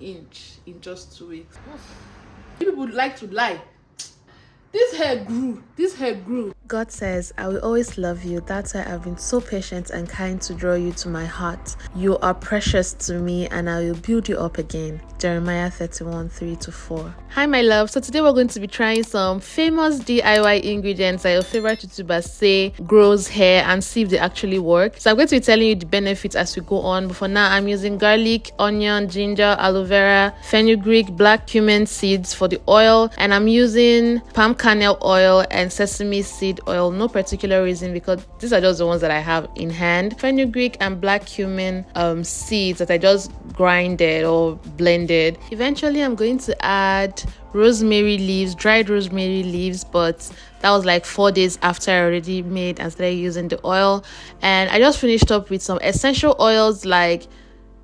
inch in just 2 weeks. People would like to lie. This hair grew. God says, I will always love you. That's why I've been so patient and kind to draw you to my heart. You are precious to me and I will build you up again. Jeremiah 31:3-4. Hi, my love. So today we're going to be trying some famous DIY ingredients that your favorite YouTubers say grows hair and see if they actually work. So I'm going to be telling you the benefits as we go on. But for now, I'm using garlic, onion, ginger, aloe vera, fenugreek, black cumin seeds for the oil, and I'm using palm kernel oil and sesame seed oil. No particular reason, because these are just the ones that I have in hand. Fenugreek and black cumin seeds that I just grinded or blended. Eventually I'm going to add rosemary leaves, dried rosemary leaves, but that was like 4 days after I already made and started using the oil. And I just finished up with some essential oils like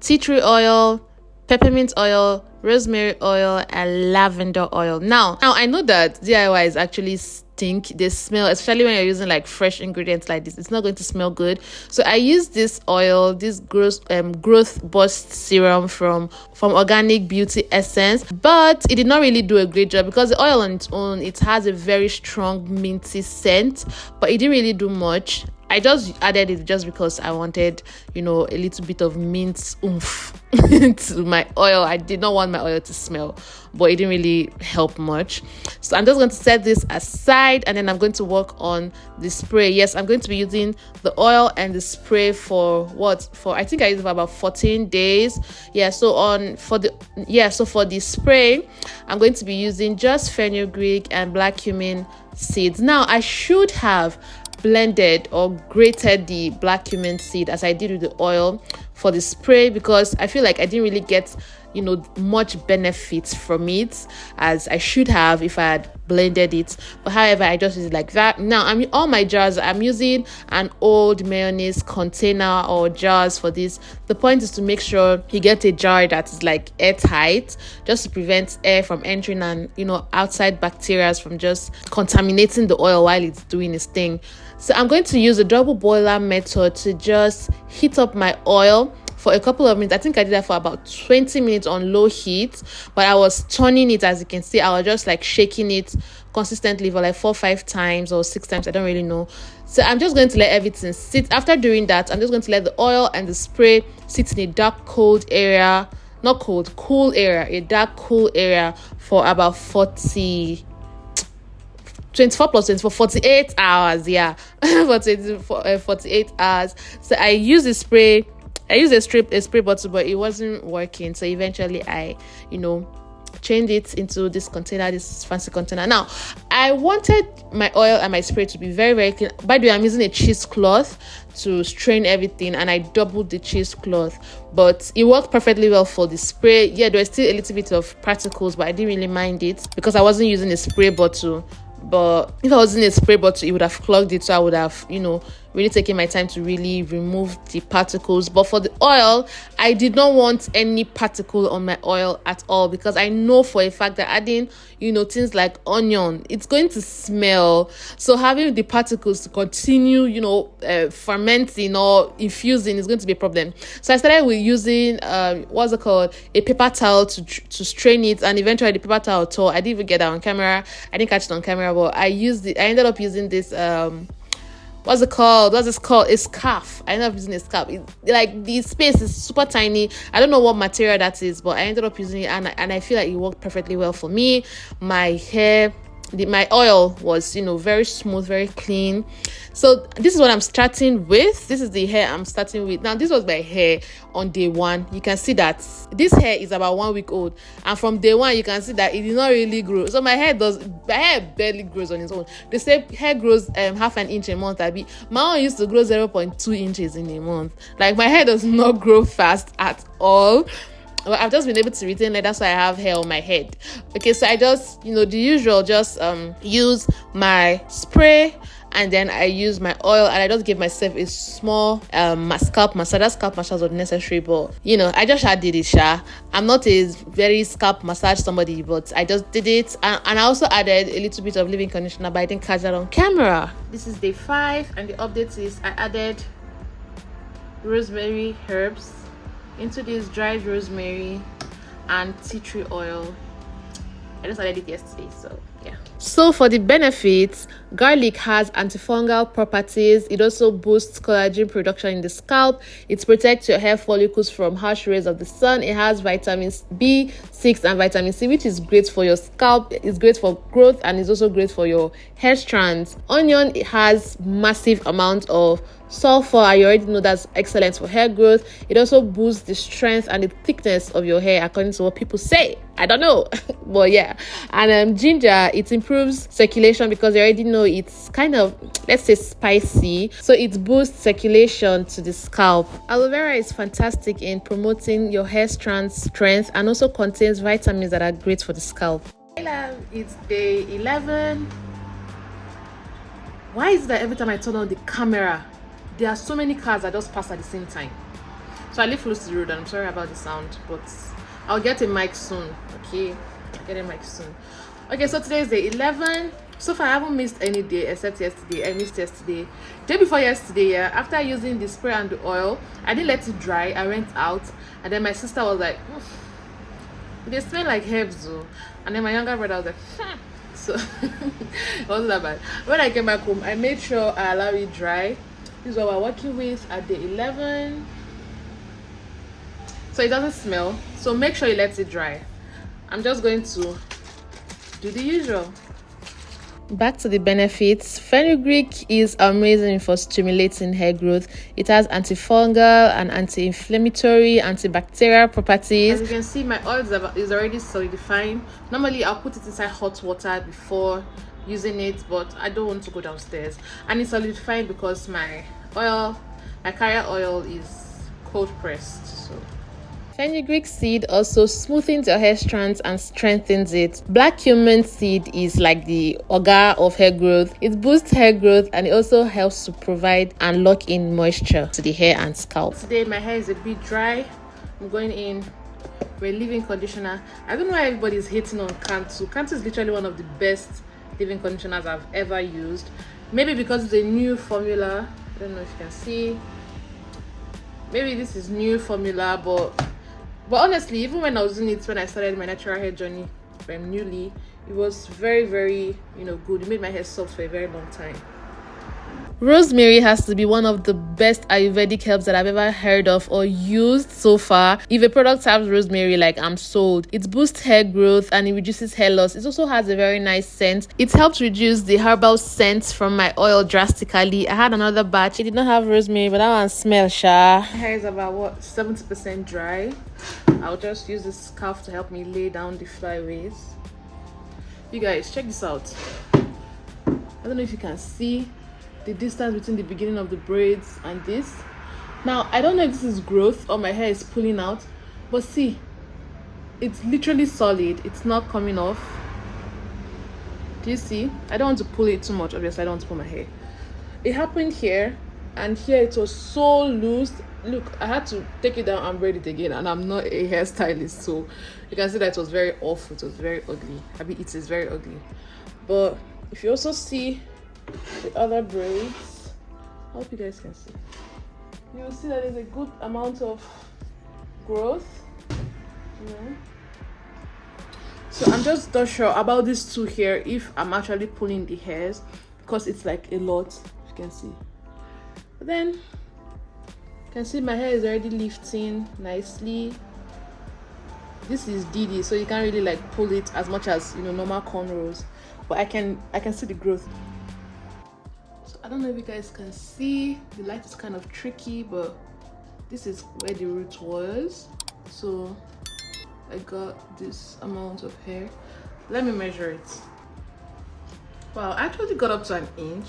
tea tree oil, peppermint oil, rosemary oil, and lavender oil. Now I know that DIYs actually stink. They smell, especially when you're using like fresh ingredients like this. It's not going to smell good. So I used this oil, this growth boost serum from Organic Beauty Essence, but it did not really do a great job because the oil on its own, it has a very strong minty scent, but it didn't really do much. I just added it just because I wanted, a little bit of mint oomph to my oil. I did not want my oil to smell, but it didn't really help much. So I'm just going to set this aside and then I'm going to work on the spray. Yes, I'm going to be using the oil and the spray for I think I used it for about 14 days. So for the spray, I'm going to be using just fenugreek and black cumin seeds. Now I should have blended or grated the black cumin seed as I did with the oil for the spray, because I feel like I didn't really get much benefits from it as I should have if I had blended it. But however, I just use it like that. Now all my jars, I'm using an old mayonnaise container or jars for this. The point is to make sure you get a jar that is like airtight, just to prevent air from entering and outside bacteria from just contaminating the oil while it's doing its thing. So I'm going to use a double boiler method to just heat up my oil for a couple of minutes. I think I did that for about 20 minutes on low heat, but I was turning it. As you can see, I was just like shaking it consistently for like 4 or 5 times or 6 times, I don't really know. So I'm just going to let everything sit. After doing that, I'm just going to let the oil and the spray sit in a dark cool area for about 24 plus 24, 48 hours. For 48 hours. So I used a spray bottle, but it wasn't working. So eventually I changed it into this container, this fancy container. Now I wanted my oil and my spray to be very, very clean. By the way, I'm using a cheesecloth to strain everything, and I doubled the cheesecloth, but it worked perfectly well for the spray. There was still a little bit of particles, but I didn't really mind it because I wasn't using a spray bottle. But if I was in a spray bottle, it would have clogged it, so I would have really taken my time to really remove the particles. But for the oil, I did not want any particle on my oil at all, because I know for a fact that adding things like onion, it's going to smell. So having the particles to continue fermenting or infusing is going to be a problem. So I started with using a paper towel to strain it, and eventually the paper towel tore. I didn't even get that on camera. I didn't catch it on camera, but I ended up using this what's it called? A scarf. I ended up using a scarf. Like the space is super tiny. I don't know what material that is, but I ended up using it, and I feel like it worked perfectly well for me. My hair, my oil was very smooth, very clean. So this is what I'm starting with. This is the hair I'm starting with. Now this was my hair on day 1. You can see that this hair is about 1 week old, and from day 1 you can see that it did not really grow. So my hair barely grows on its own. They say hair grows half an inch a month. My own used to grow 0.2 inches in a month. Like my hair does not grow fast at all. Well, I've just been able to retain it. That's why I have hair on my head. Okay, so I just the usual, just use my spray, and then I use my oil, and I just give myself a small scalp massage. That scalp massage was necessary, but I just did it. I'm not a very scalp massage somebody, but I just did it, and I also added a little bit of leave-in conditioner, but I didn't catch that on camera. This is day 5, and the update is I added rosemary herbs into this dried rosemary and tea tree oil. I just added it yesterday, so yeah. So for the benefits, garlic has antifungal properties. It also boosts collagen production in the scalp. It protects your hair follicles from harsh rays of the sun. It has vitamins B6 and vitamin C, which is great for your scalp. It's great for growth, and it's also great for your hair strands. Onion, it has massive amount of sulfur. I already know that's excellent for hair growth. It also boosts the strength and the thickness of your hair, according to what people say. I don't know, but yeah. And ginger, it improves circulation because you already know it's kind of, let's say, spicy, so it boosts circulation to the scalp. Aloe vera is fantastic in promoting your hair strand strength and also contains vitamins that are great for the scalp. It's day 11. Why is it that every time I turn on the camera, there are so many cars that just pass at the same time? So I live close to the road, and I'm sorry about the sound, but I'll get a mic soon. Okay, I'll get a mic soon. Okay, so today is day 11. So far I haven't missed any day except yesterday. I missed yesterday. Day before yesterday, yeah, after using the spray and the oil, I didn't let it dry. I went out, and then my sister was like, they smell like herbs though. And then my younger brother was like, so it wasn't that bad. When I came back home, I made sure I allow it dry. This is what we're working with at day 11, so it doesn't smell. So make sure you let it dry. I'm just going to do the usual. Back to the benefits. Fenugreek is amazing for stimulating hair growth. It has antifungal and anti-inflammatory, antibacterial properties. As you can see, my oil is already solidifying. Normally I'll put it inside hot water before using it, but I don't want to go downstairs, and it's solidifying because my carrier oil is cold pressed. So Fenugreek seed also smoothens your hair strands and strengthens it. Black cumin seed is like the oga of hair growth. It boosts hair growth, and it also helps to provide and lock in moisture to the hair and scalp. Today my hair is a bit dry. I'm going in with a leave-in conditioner. I don't know why everybody's hating on Cantu. Cantu is literally one of the best leave-in conditioners I've ever used. Maybe because it's a new formula. I don't know if you can see. Maybe this is new formula, but honestly, even when I was using it when I started my natural hair journey from newly, it was very, very, good. It made my hair soft for a very long time. Rosemary has to be one of the best Ayurvedic herbs that I've ever heard of or used so far. If a product has rosemary, like, I'm sold. It boosts hair growth and it reduces hair loss. It also has a very nice scent. It helps reduce the herbal scent from my oil drastically. I had another batch. It did not have rosemary, but that one smells sha. My hair is about 70% dry. I'll just use this scarf to help me lay down the flyaways. You guys, check this out. I don't know if you can see the distance between the beginning of the braids and this. Now I don't know if this is growth or my hair is pulling out, but see, it's literally solid. It's not coming off. Do you see? I don't want to pull it too much. Obviously I don't want to pull my hair. It happened here, and here it was so loose. Look, I had to take it down and braid it again, and I'm not a hairstylist, so you can see that it was very awful. It was very ugly. I mean, it is very ugly. But if you also see the other braids, I hope you guys can see, you will see that there's a good amount of growth. So I'm just not sure about these two here, if I'm actually pulling the hairs, because it's like a lot, if you can see. But then you can see my hair is already lifting nicely. This is DD, so you can't really like pull it as much as normal cornrows, but I can see the growth. I don't know if you guys can see, the light is kind of tricky, but this is where the root was. So I got this amount of hair. Let me measure it. Wow, I actually got up to an inch,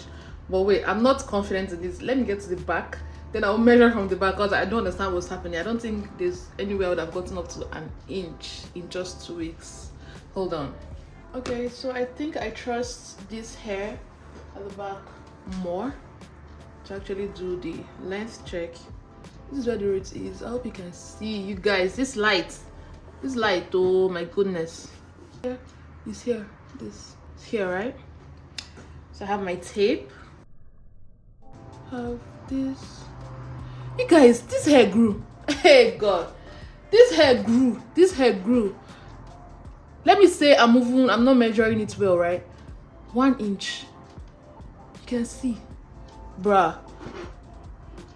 but wait, I'm not confident in this. Let me get to the back, then I'll measure from the back, because I don't understand what's happening. I don't think there's anywhere I would have gotten up to an inch in just 2 weeks. Hold on. Okay, so I think I trust this hair at the back more to actually do the length check. This is where the root is. I hope you can see. You guys, this light, oh my goodness, here is here. This is here, right? So I have my tape, have this. You guys, this hair grew. Hey god, This hair grew. Let me say I'm not measuring it well, right? 1 inch. You can see. Bruh.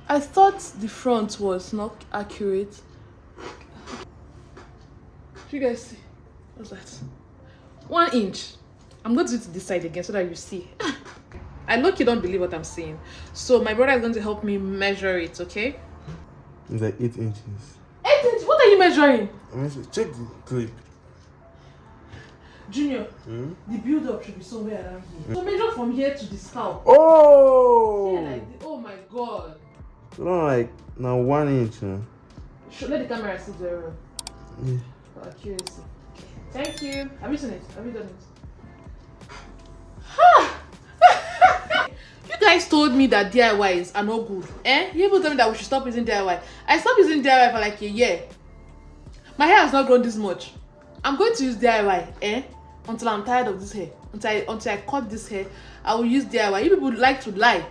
I thought the front was not accurate. You guys see? What's that? 1 inch. I'm going to do it to this side again so that you see. I look, you don't believe what I'm saying. So my brother is going to help me measure it, okay? It's like 8 inches. 8 inches? What are you measuring? Check the clip. Junior, the build-up should be somewhere around here. So measure from here to the scalp. Oh! Yeah, like oh my god. So not like now 1 inch. Let the camera see the error. Yeah. For accuracy. Thank you. Have you seen it? Have you done it? You guys told me that DIYs are not good. You even told me that we should stop using DIY. I stopped using DIY for like a year. My hair has not grown this much. I'm going to use DIY, until I'm tired of this hair. Until I cut this hair, I will use DIY. You people like to lie.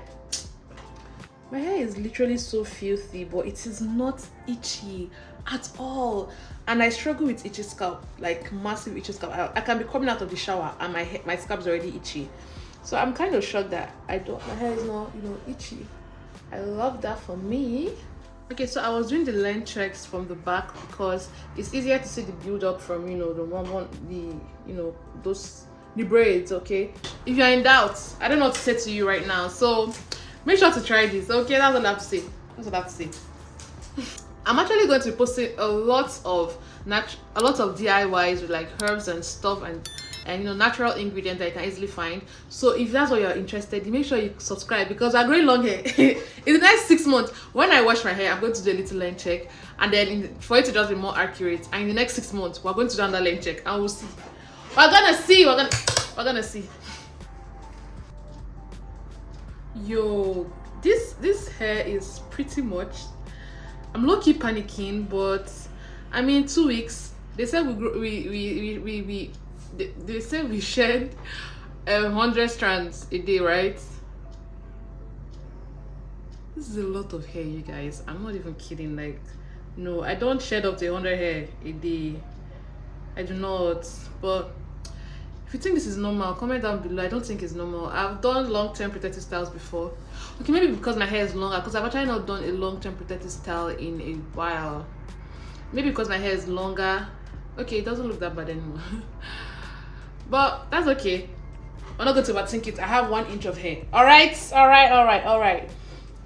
My hair is literally so filthy, but it is not itchy at all. And I struggle with itchy scalp, like massive itchy scalp. I can be coming out of the shower and my scalp's already itchy. So I'm kind of shocked that my hair is not, itchy. I love that for me. Okay, so I was doing the length checks from the back because it's easier to see the build up from the braids. Okay, if you're in doubt, I don't know what to say to you right now, so make sure to try this. Okay, that's all I have to say. I'm actually going to be posting a lot of DIYs with like herbs and stuff and natural ingredients that you can easily find. So if that's what you're interested in, make sure you subscribe because we're growing long hair. In the next 6 months, when I wash my hair, I'm going to do a little length check, and then for it to just be more accurate, and in the next 6 months, we're going to do another length check, and we'll see. We're gonna see. Yo, this hair is pretty much. I'm low-key panicking, but I mean 2 weeks. They said they say we shed 100 strands a day, right? This is a lot of hair, you guys. I'm not even kidding. Like, no, I don't shed up to 100 hair a day. I do not. But if you think this is normal, comment down below. I don't think it's normal. I've done long-term protective styles before. Okay, maybe because my hair is longer, because I've actually not done a long-term protective style in a while. Maybe because my hair is longer. Okay, it doesn't look that bad anymore. But that's okay. I'm not going to overthink it. I have 1 inch of hair. Alright.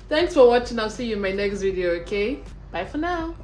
Thanks for watching. I'll see you in my next video, okay? Bye for now.